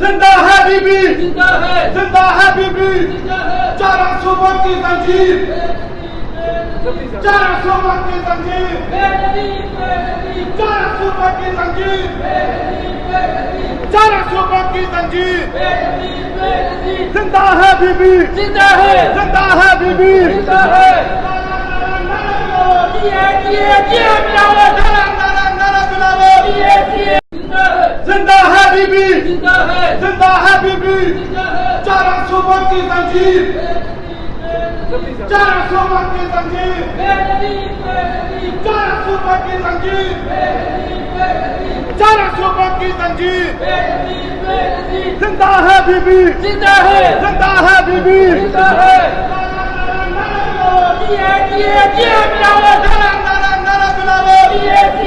जिंदा है बीबी, जिंदा है बीबी, जिंदा है चारों सूबों की जंजीर, चारों सूबों की जंजीर, चारों सूबों की जंजीर, चारों सूबों की जंजीर, जिंदा है बीबी, जिंदा है बीबी, जिंदा है जिंदा है बीबी, जिंदा है बीबी, चारों सूबों की जंजीर, चारों सूबों की जंजीर, चारों सूबों की जंजीर, चारों सूबों की जंजीर, जिंदा है बीबी, जिंदा है बीबी, जिंदा है नारा